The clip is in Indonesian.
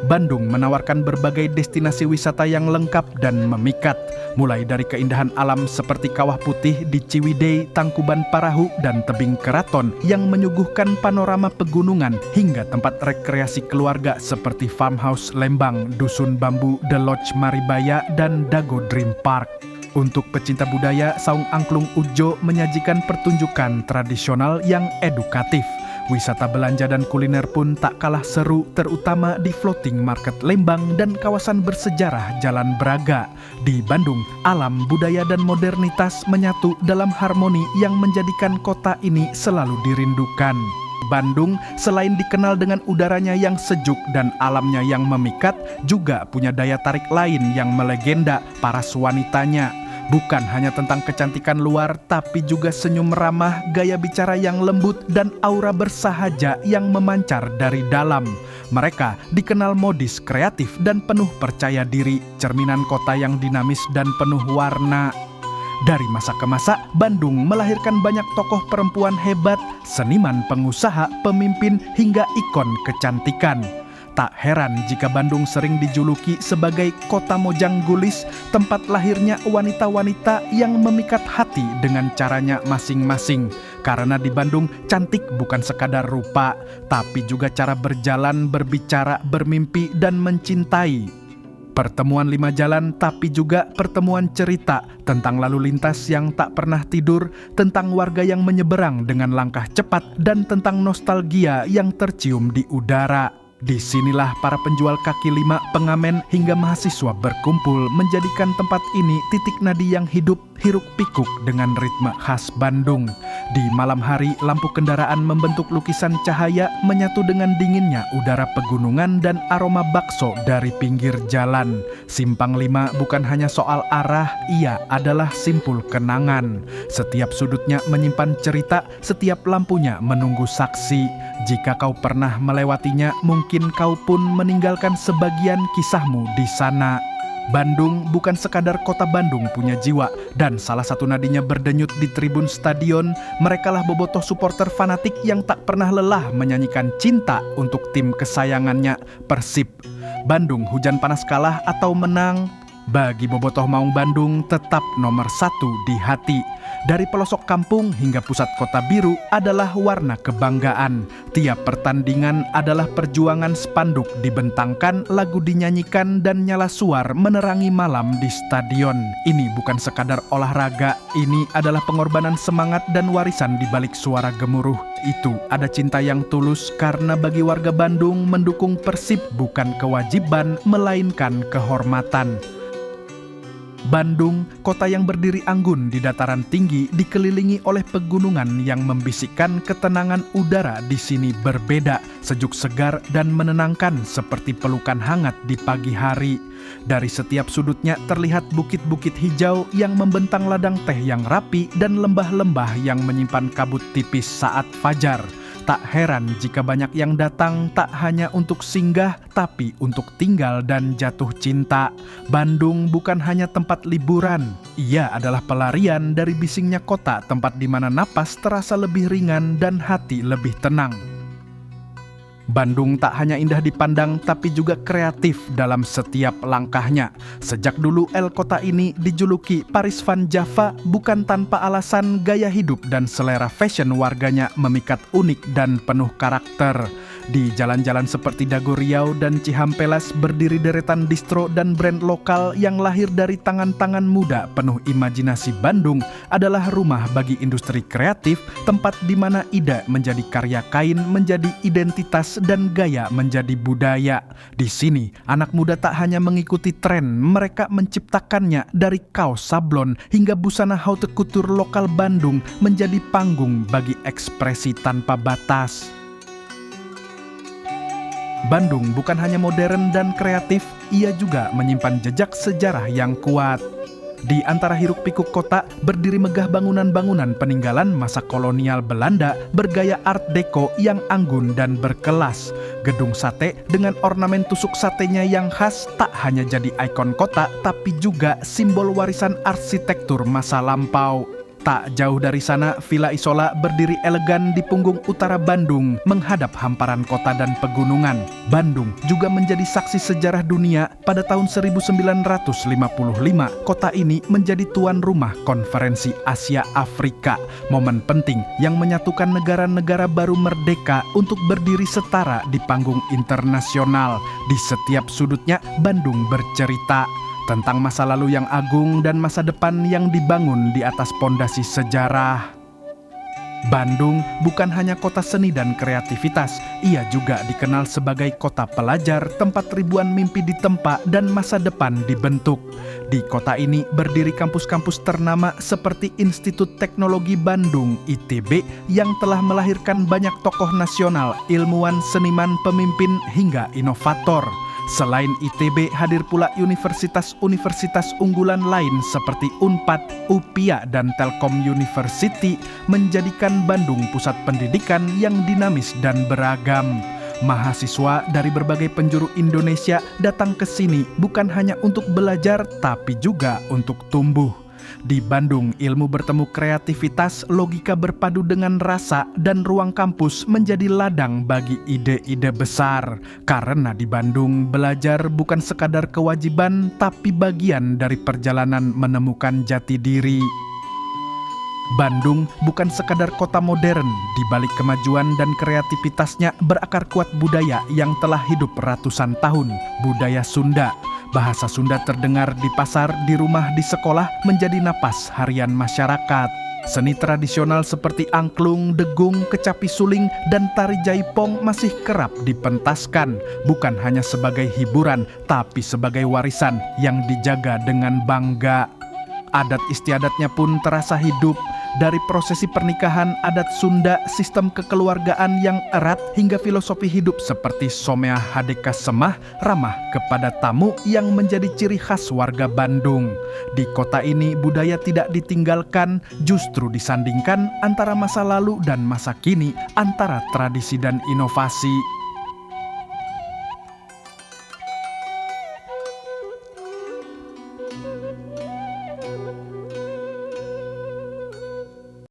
Bandung menawarkan berbagai destinasi wisata yang lengkap dan memikat, mulai dari keindahan alam seperti Kawah Putih di Ciwidey, Tangkuban Parahu, dan Tebing Keraton yang menyuguhkan panorama pegunungan hingga tempat rekreasi keluarga seperti Farmhouse Lembang, Dusun Bambu, The Lodge Maribaya, dan Dago Dream Park. Untuk pecinta budaya, Saung Angklung Ujo menyajikan pertunjukan tradisional yang edukatif. Wisata belanja dan kuliner pun tak kalah seru, terutama di Floating Market Lembang dan kawasan bersejarah Jalan Braga. Di Bandung, alam, budaya, dan modernitas menyatu dalam harmoni yang menjadikan kota ini selalu dirindukan. Bandung selain dikenal dengan udaranya yang sejuk dan alamnya yang memikat, juga punya daya tarik lain yang melegenda paras wanitanya. Bukan hanya tentang kecantikan luar, tapi juga senyum ramah, gaya bicara yang lembut, dan aura bersahaja yang memancar dari dalam. Mereka dikenal modis, kreatif, dan penuh percaya diri, cerminan kota yang dinamis dan penuh warna. Dari masa ke masa, Bandung melahirkan banyak tokoh perempuan hebat, seniman, pengusaha, pemimpin, hingga ikon kecantikan. Tak heran jika Bandung sering dijuluki sebagai kota Mojang Gulis, tempat lahirnya wanita-wanita yang memikat hati dengan caranya masing-masing. Karena di Bandung, cantik bukan sekadar rupa, tapi juga cara berjalan, berbicara, bermimpi, dan mencintai. Pertemuan 5 jalan, tapi juga pertemuan cerita tentang lalu lintas yang tak pernah tidur, tentang warga yang menyeberang dengan langkah cepat, dan tentang nostalgia yang tercium di udara. Disinilah para penjual kaki lima, pengamen, hingga mahasiswa berkumpul menjadikan tempat ini titik nadi yang hidup, hiruk pikuk dengan ritme khas Bandung. Di malam hari, lampu kendaraan membentuk lukisan cahaya menyatu dengan dinginnya udara pegunungan dan aroma bakso dari pinggir jalan. Simpang 5 bukan hanya soal arah, ia adalah simpul kenangan. Setiap sudutnya menyimpan cerita, setiap lampunya menunggu saksi. Jika kau pernah melewatinya, mungkin kau pun meninggalkan sebagian kisahmu di sana. Bandung bukan sekadar kota Bandung punya jiwa, dan salah satu nadinya berdenyut di tribun stadion. Merekalah bobotoh supporter fanatik yang tak pernah lelah menyanyikan cinta untuk tim kesayangannya, Persib. Bandung hujan panas kalah atau menang, bagi bobotoh Maung Bandung tetap nomor 1 di hati. Dari pelosok kampung hingga pusat kota biru adalah warna kebanggaan. Tiap pertandingan adalah perjuangan, spanduk dibentangkan, lagu dinyanyikan, dan nyala suar menerangi malam di stadion. Ini bukan sekadar olahraga, ini adalah pengorbanan semangat dan warisan di balik suara gemuruh. Itu ada cinta yang tulus, karena bagi warga Bandung mendukung Persib bukan kewajiban, melainkan kehormatan. Bandung, kota yang berdiri anggun di dataran tinggi, dikelilingi oleh pegunungan yang membisikkan ketenangan. Udara di sini berbeda, sejuk segar dan menenangkan seperti pelukan hangat di pagi hari. Dari setiap sudutnya terlihat bukit-bukit hijau yang membentang ladang teh yang rapi dan lembah-lembah yang menyimpan kabut tipis saat fajar. Tak heran jika banyak yang datang tak hanya untuk singgah, tapi untuk tinggal dan jatuh cinta. Bandung bukan hanya tempat liburan, ia adalah pelarian dari bisingnya kota, tempat di mana napas terasa lebih ringan dan hati lebih tenang. Bandung tak hanya indah dipandang, tapi juga kreatif dalam setiap langkahnya. Sejak dulu kota ini dijuluki Paris Van Java, bukan tanpa alasan. Gaya hidup dan selera fashion warganya memikat, unik dan penuh karakter. Di jalan-jalan seperti Dago Riau dan Cihampelas berdiri deretan distro dan brand lokal yang lahir dari tangan-tangan muda penuh imajinasi. Bandung adalah rumah bagi industri kreatif, tempat di mana ide menjadi karya kain, menjadi identitas, dan gaya menjadi budaya. Di sini, anak muda tak hanya mengikuti tren, mereka menciptakannya. Dari kaos sablon hingga busana haute couture lokal Bandung menjadi panggung bagi ekspresi tanpa batas. Bandung bukan hanya modern dan kreatif, ia juga menyimpan jejak sejarah yang kuat. Di antara hiruk-pikuk kota berdiri megah bangunan-bangunan peninggalan masa kolonial Belanda bergaya Art Deco yang anggun dan berkelas. Gedung sate dengan ornamen tusuk satenya yang khas tak hanya jadi ikon kota, tapi juga simbol warisan arsitektur masa lampau. Tak jauh dari sana, Villa Isola berdiri elegan di punggung utara Bandung, menghadap hamparan kota dan pegunungan. Bandung juga menjadi saksi sejarah dunia. Pada tahun 1955, kota ini menjadi tuan rumah Konferensi Asia Afrika, momen penting yang menyatukan negara-negara baru merdeka untuk berdiri setara di panggung internasional. Di setiap sudutnya, Bandung bercerita tentang masa lalu yang agung dan masa depan yang dibangun di atas pondasi sejarah. Bandung bukan hanya kota seni dan kreativitas, ia juga dikenal sebagai kota pelajar, tempat ribuan mimpi ditempa dan masa depan dibentuk. Di kota ini berdiri kampus-kampus ternama seperti Institut Teknologi Bandung (ITB) yang telah melahirkan banyak tokoh nasional, ilmuwan, seniman, pemimpin, hingga inovator. Selain ITB, hadir pula universitas-universitas unggulan lain seperti UNPAD, UPIA, dan Telkom University menjadikan Bandung pusat pendidikan yang dinamis dan beragam. Mahasiswa dari berbagai penjuru Indonesia datang ke sini bukan hanya untuk belajar, tapi juga untuk tumbuh. Di Bandung, ilmu bertemu kreativitas, logika berpadu dengan rasa, dan ruang kampus menjadi ladang bagi ide-ide besar. Karena di Bandung, belajar bukan sekadar kewajiban, tapi bagian dari perjalanan menemukan jati diri. Bandung bukan sekadar kota modern, di balik kemajuan dan kreativitasnya berakar kuat budaya yang telah hidup ratusan tahun, budaya Sunda. Bahasa Sunda terdengar di pasar, di rumah, di sekolah, menjadi napas harian masyarakat. Seni tradisional seperti angklung, degung, kecapi suling, dan tari jaipong masih kerap dipentaskan, bukan hanya sebagai hiburan, tapi sebagai warisan yang dijaga dengan bangga. Adat istiadatnya pun terasa hidup. Dari prosesi pernikahan adat Sunda, sistem kekeluargaan yang erat, hingga filosofi hidup seperti Somea Hadeka Semah, ramah kepada tamu yang menjadi ciri khas warga Bandung. Di kota ini budaya tidak ditinggalkan, justru disandingkan antara masa lalu dan masa kini, antara tradisi dan inovasi.